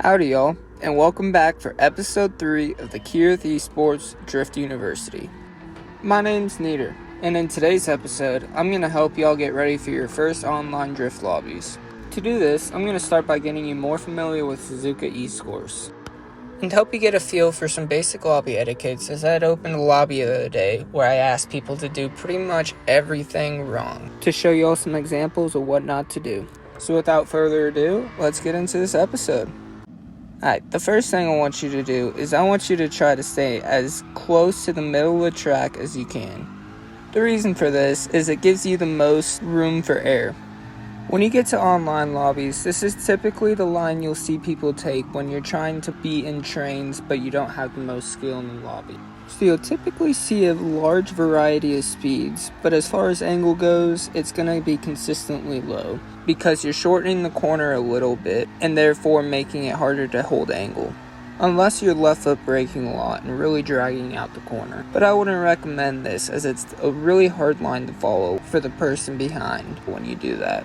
Howdy y'all, and welcome back for episode 3 of the Kireth Esports Drift University. My name's Neater, and in today's episode, I'm going to help y'all get ready for your first online drift lobbies. To do this, I'm going to start by getting you more familiar with Susuka eScores. And to help you get a feel for some basic lobby etiquettes, as I had opened a lobby the other day where I asked people to do pretty much everything wrong, to show y'all some examples of what not to do. So without further ado, let's get into this episode. Alright, the first thing I want you to do is I want you to try to stay as close to the middle of the track as you can. The reason for this is it gives you the most room for error. When you get to online lobbies, this is typically the line you'll see people take when you're trying to be in trains but you don't have the most skill in the lobby. So you'll typically see a large variety of speeds, but as far as angle goes, it's going to be consistently low because you're shortening the corner a little bit and therefore making it harder to hold angle. Unless you're left foot braking a lot and really dragging out the corner. But I wouldn't recommend this as it's a really hard line to follow for the person behind when you do that.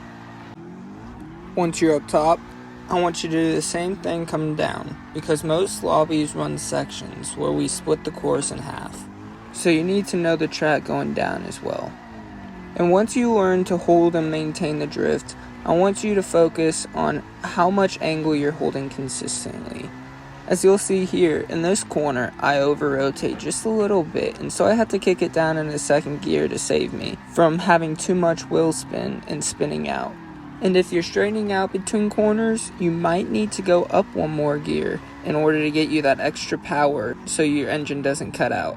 Once you're up top, I want you to do the same thing coming down, because most lobbies run sections where we split the course in half. So you need to know the track going down as well. And once you learn to hold and maintain the drift, I want you to focus on how much angle you're holding consistently. As you'll see here, in this corner, I over-rotate just a little bit, and so I had to kick it down in the second gear to save me from having too much wheel spin and spinning out. And if you're straightening out between corners, you might need to go up one more gear in order to get you that extra power so your engine doesn't cut out.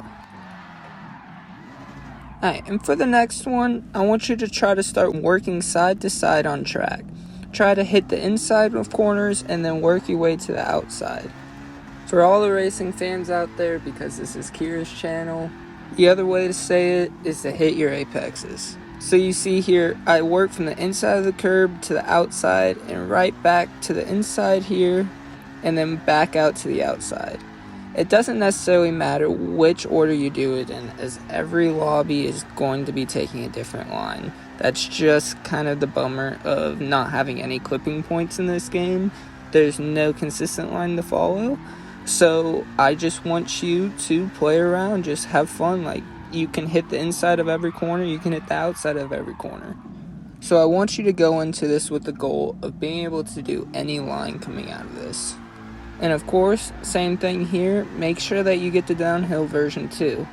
Alright, and for the next one, I want you to try to start working side to side on track. Try to hit the inside of corners and then work your way to the outside. For all the racing fans out there, because this is Kira's channel, the other way to say it is to hit your apexes. So you see here, I work from the inside of the curb to the outside and right back to the inside here and then back out to the outside. It doesn't necessarily matter which order you do it in, as every lobby is going to be taking a different line. That's just kind of the bummer of not having any clipping points in this game. There's no consistent line to follow. So I just want you to play around, just have fun. Like, you can hit the inside of every corner, you can hit the outside of every corner. So I want you to go into this with the goal of being able to do any line coming out of this. And of course, same thing here, make sure that you get the downhill version too.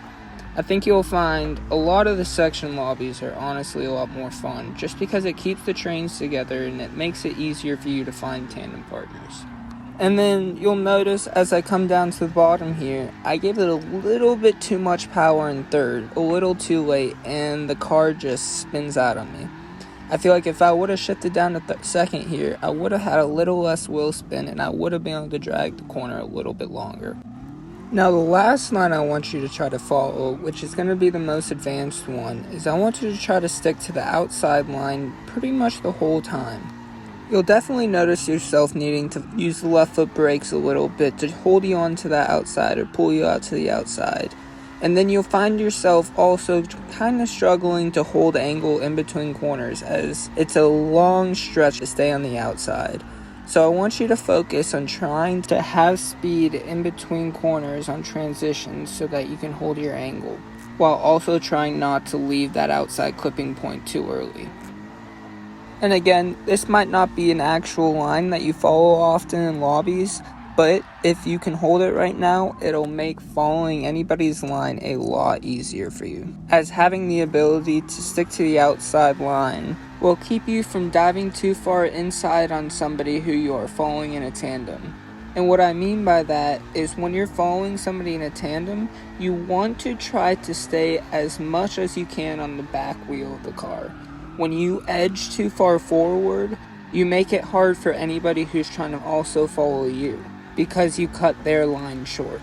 I think you'll find a lot of the section lobbies are honestly a lot more fun, just because it keeps the trains together and it makes it easier for you to find tandem partners. And then you'll notice as I come down to the bottom here, I gave it a little bit too much power in third, a little too late, and the car just spins out on me. I feel like if I would have shifted down to second here, I would have had a little less wheel spin and I would have been able to drag the corner a little bit longer. Now the last line I want you to try to follow, which is going to be the most advanced one, is I want you to try to stick to the outside line pretty much the whole time. You'll definitely notice yourself needing to use the left foot brakes a little bit to hold you onto that outside or pull you out to the outside. And then you'll find yourself also kind of struggling to hold angle in between corners, as it's a long stretch to stay on the outside. So I want you to focus on trying to have speed in between corners on transitions so that you can hold your angle, while also trying not to leave that outside clipping point too early. And again, this might not be an actual line that you follow often in lobbies, but if you can hold it right now, it'll make following anybody's line a lot easier for you, as having the ability to stick to the outside line will keep you from diving too far inside on somebody who you are following in a tandem. And what I mean by that is when you're following somebody in a tandem, you want to try to stay as much as you can on the back wheel of the car. When you edge too far forward, you make it hard for anybody who's trying to also follow you, because you cut their line short.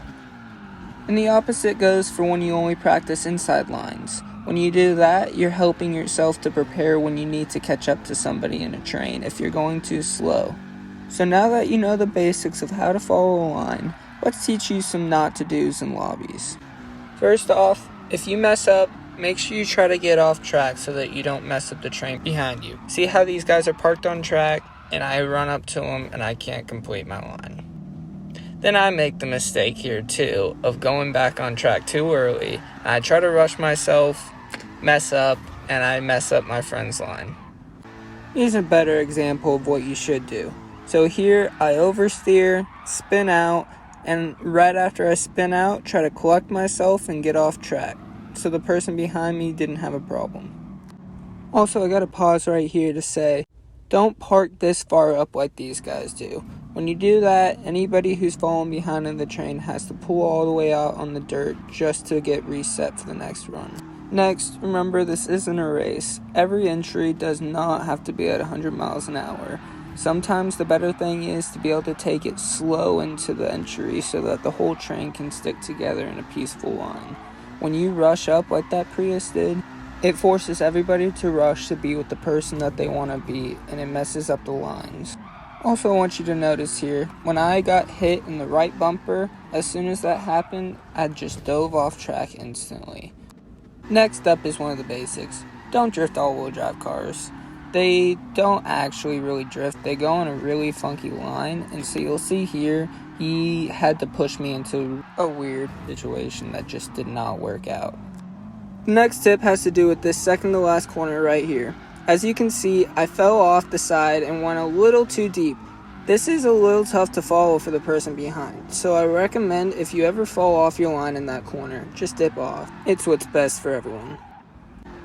And the opposite goes for when you only practice inside lines. When you do that, you're helping yourself to prepare when you need to catch up to somebody in a train if you're going too slow. So now that you know the basics of how to follow a line, let's teach you some not to do's in lobbies. First off, if you mess up, make sure you try to get off track so that you don't mess up the train behind you. See how these guys are parked on track and I run up to them and I can't complete my line. Then I make the mistake here too of going back on track too early. I try to rush myself, mess up, and I mess up my friend's line. Here's a better example of what you should do. So here I oversteer, spin out, and right after I spin out, try to collect myself and get off track, so the person behind me didn't have a problem. Also, I gotta pause right here to say, don't park this far up like these guys do. When you do that, anybody who's falling behind in the train has to pull all the way out on the dirt just to get reset for the next run. Next, remember this isn't a race. Every entry does not have to be at 100 miles an hour. Sometimes the better thing is to be able to take it slow into the entry so that the whole train can stick together in a peaceful line. When you rush up like that Prius did, it forces everybody to rush to be with the person that they want to be, and it messes up the lines. Also, I want you to notice here, when I got hit in the right bumper, as soon as that happened, I just dove off track instantly. Next up is one of the basics. Don't drift all-wheel drive cars. They don't actually really drift. They go on a really funky line, and so you'll see here, he had to push me into a weird situation that just did not work out. The next tip has to do with this second to last corner right here. As you can see, I fell off the side and went a little too deep. This is a little tough to follow for the person behind, so I recommend if you ever fall off your line in that corner, just dip off. It's what's best for everyone.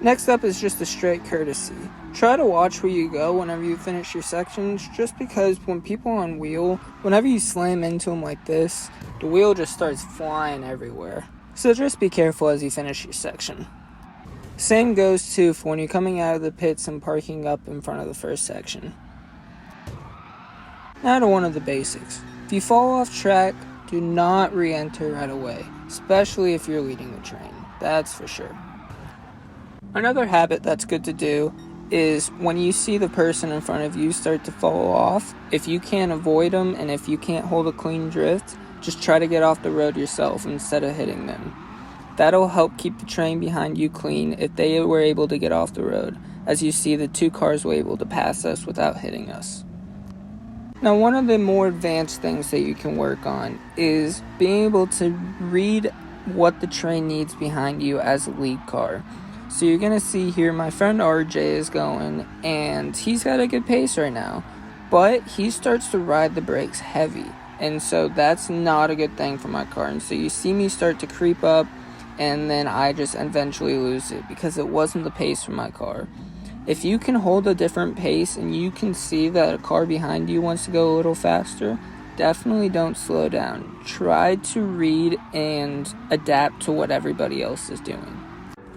Next up is just a straight courtesy. Try to watch where you go whenever you finish your sections, just because when people on wheel, whenever you slam into them like this, the wheel just starts flying everywhere. So just be careful as you finish your section. Same goes too for when you're coming out of the pits and parking up in front of the first section. Now to one of the basics. If you fall off track, do not re-enter right away, especially if you're leading the train. That's for sure. Another habit that's good to do is when you see the person in front of you start to fall off, if you can't avoid them and if you can't hold a clean drift, just try to get off the road yourself instead of hitting them. That'll help keep the train behind you clean if they were able to get off the road. As you see, the two cars were able to pass us without hitting us. Now, one of the more advanced things that you can work on is being able to read what the train needs behind you as a lead car. So you're going to see here my friend RJ is going, and he's got a good pace right now, but he starts to ride the brakes heavy, and so that's not a good thing for my car. And so you see me start to creep up, and then I just eventually lose it because it wasn't the pace for my car. If you can hold a different pace and you can see that a car behind you wants to go a little faster, definitely don't slow down. Try to read and adapt to what everybody else is doing.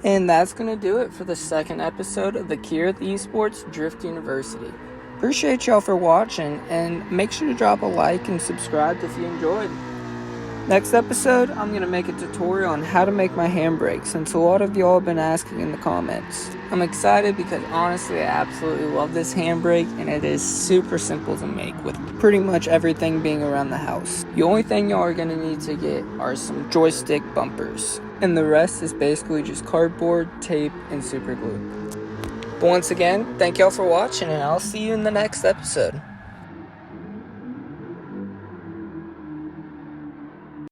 And that's going to do it for the second episode of the Kireth Esports Drift University. Appreciate y'all for watching, and make sure to drop a like and subscribe if you enjoyed. Next episode, I'm going to make a tutorial on how to make my handbrake, since a lot of y'all have been asking in the comments. I'm excited because honestly I absolutely love this handbrake, and it is super simple to make with pretty much everything being around the house. The only thing y'all are going to need to get are some joystick bumpers, and the rest is basically just cardboard, tape, and super glue. But once again, thank y'all for watching, and I'll see you in the next episode.